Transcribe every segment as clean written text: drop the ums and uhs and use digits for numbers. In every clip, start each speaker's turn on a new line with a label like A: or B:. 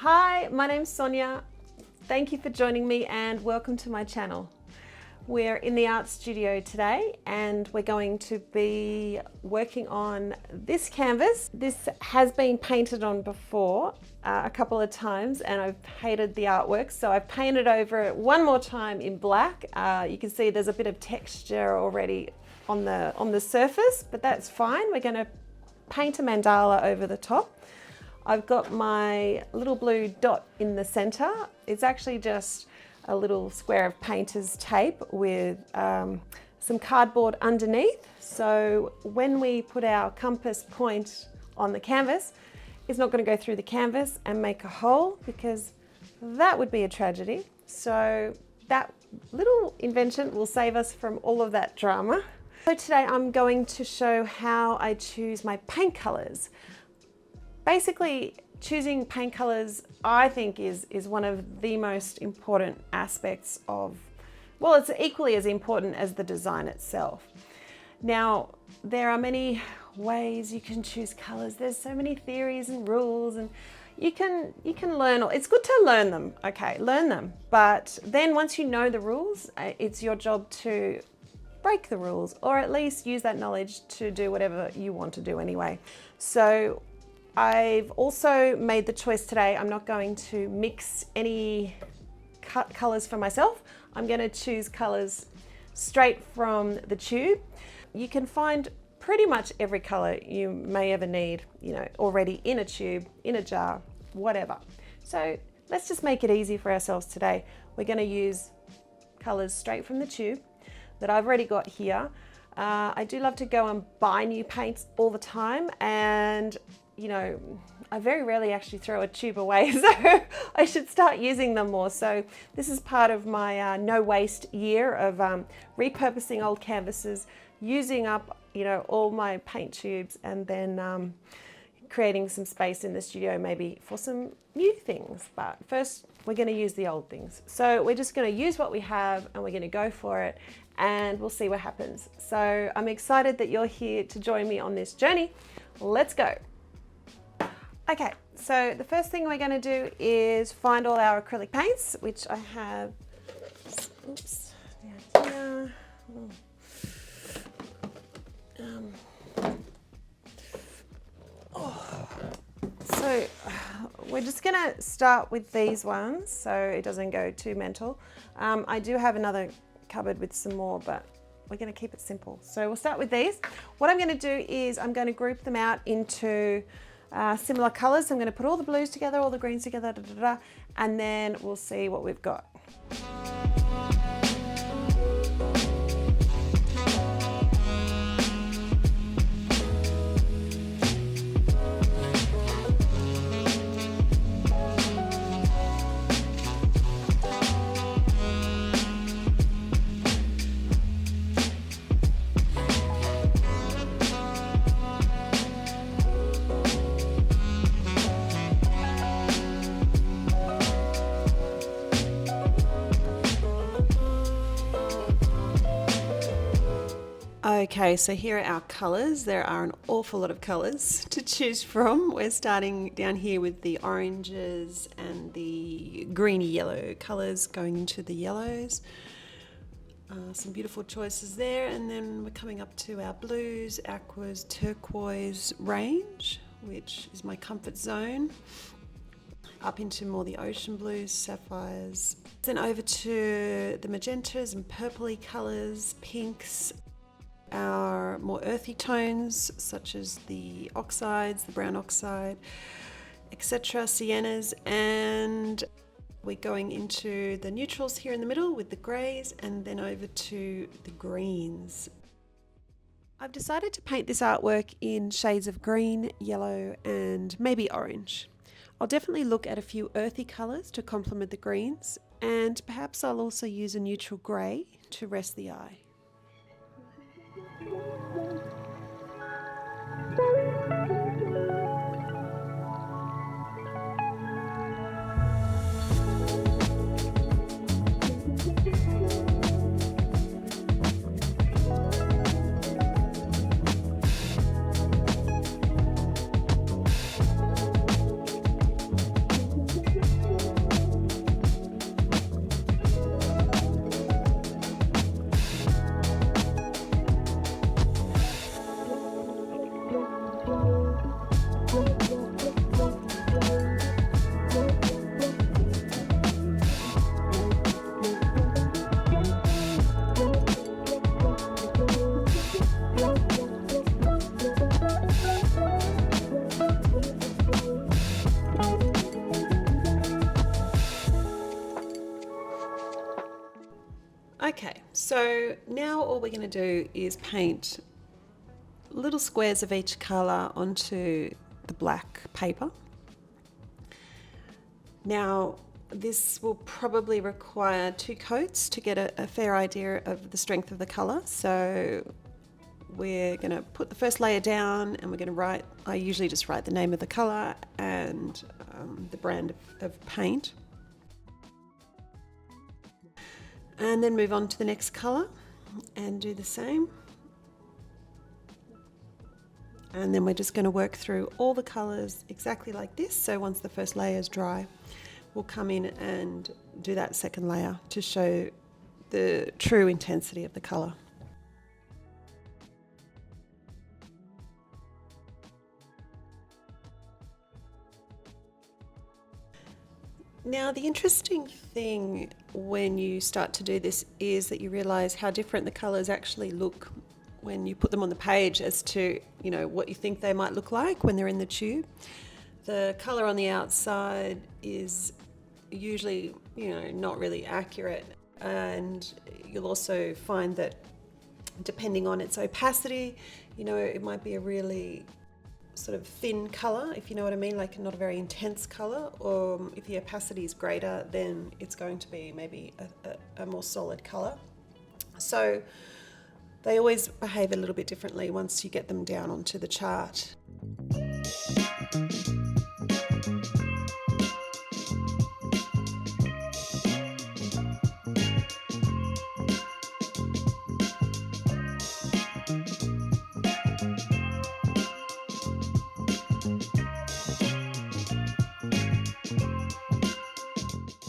A: Hi, my name's Sonia. Thank you for joining me and welcome to my channel. We're in the art studio today and we're going to be working on this canvas. This has been painted on before a couple of times and I've hated the artwork, so I've painted over it one more time in black. You can see there's a bit of texture already on the surface, but that's fine. We're going to paint a mandala over the top. I've got my little blue dot in the center. It's actually just a little square of painter's tape with some cardboard underneath. So when we put our compass point on the canvas, it's not going to go through the canvas and make a hole, because that would be a tragedy. So that little invention will save us from all of that drama. So today I'm going to show how I choose my paint colors. Basically, choosing paint colors, I think, is one of the most important aspects of, well, it's equally as important as the design itself. Now, there are many ways you can choose colors. There's so many theories and rules, and you can learn. It's good to learn them, okay, learn them. But then once you know the rules, it's your job to break the rules, or at least use that knowledge to do whatever you want to do anyway. So I've also made the choice today, I'm not going to mix any colors for myself. I'm going to choose colors straight from the tube. You can find pretty much every color you may ever need, already in a tube, in a jar, whatever. So let's just make it easy for ourselves today. We're going to use colors straight from the tube that I've already got here. I do love to go and buy new paints all the time, and I very rarely actually throw a tube away, so I should start using them more. So this is part of my no waste year of repurposing old canvases, using up all my paint tubes, and then creating some space in the studio maybe for some new things. But first we're going to use the old things. So we're just going to use what we have and we're going to go for it, and we'll see what happens. So I'm excited that you're here to join me on this journey. Let's go. Okay, so the first thing we're going to do is find all our acrylic paints, which I have, oops, down here. So we're just going to start with these ones so it doesn't go too mental. I do have another cupboard with some more, but we're going to keep it simple. So we'll start with these. What I'm going to do is I'm going to group them out into similar colors. So I'm going to put all the blues together, all the greens together, and then we'll see what we've got. Okay, so here are our colours. There are an awful lot of colours to choose from. We're starting down here with the oranges and the greeny yellow colours, going into the yellows. Some beautiful choices there, and then we're coming up to our blues, aquas, turquoise range, which is my comfort zone. Up into more the ocean blues, sapphires. Then over to the magentas and purpley colours, pinks, our more earthy tones such as the oxides, the brown oxide, etc., siennas, and we're going into the neutrals here in the middle with the greys, and then over to the greens. I've decided to paint this artwork in shades of green, yellow, and maybe orange. I'll definitely look at a few earthy colours to complement the greens, and perhaps I'll also use a neutral grey to rest the eye. Okay, so now all we're going to do is paint little squares of each colour onto the black paper. Now this will probably require 2 coats to get a fair idea of the strength of the colour. So we're going to put the first layer down and we're going to write, I usually just write the name of the colour and the brand of paint. And then move on to the next colour and do the same. And then we're just going to work through all the colours exactly like this. So once the first layer is dry, we'll come in and do that second layer to show the true intensity of the colour. Now, the interesting thing when you start to do this is that you realise how different the colours actually look when you put them on the page as to, you know, what you think they might look like when they're in the tube. The colour on the outside is usually, you know, not really accurate, and you'll also find that depending on its opacity, you know, it might be a really sort of thin colour, if you know what I mean, like not a very intense colour, or if the opacity is greater, then it's going to be maybe a more solid colour. So they always behave a little bit differently once you get them down onto the chart.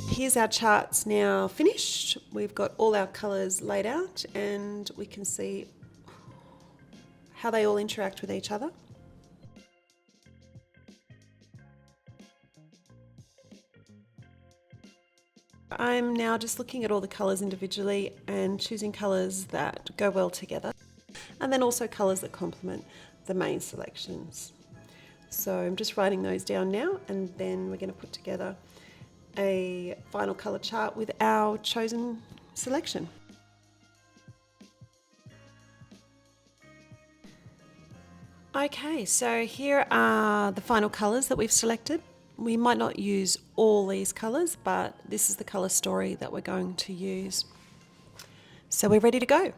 A: Here's our charts now finished. We've got all our colours laid out and we can see how they all interact with each other. I'm now just looking at all the colours individually and choosing colours that go well together, and then also colours that complement the main selections. So I'm just writing those down now, and then we're going to put together a final colour chart with our chosen selection. Okay, so here are the final colours that we've selected. We might not use all these colours, but this is the colour story that we're going to use. So we're ready to go.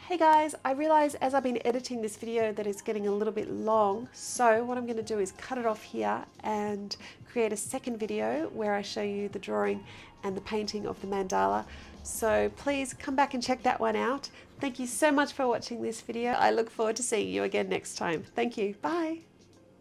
A: Hey guys, I realise as I've been editing this video that it's getting a little bit long, so what I'm going to do is cut it off here and create a second video where I show you the drawing and the painting of the mandala. So please come back and check that one out. Thank you so much for watching this video. I look forward to seeing you again next time. Thank you. Bye.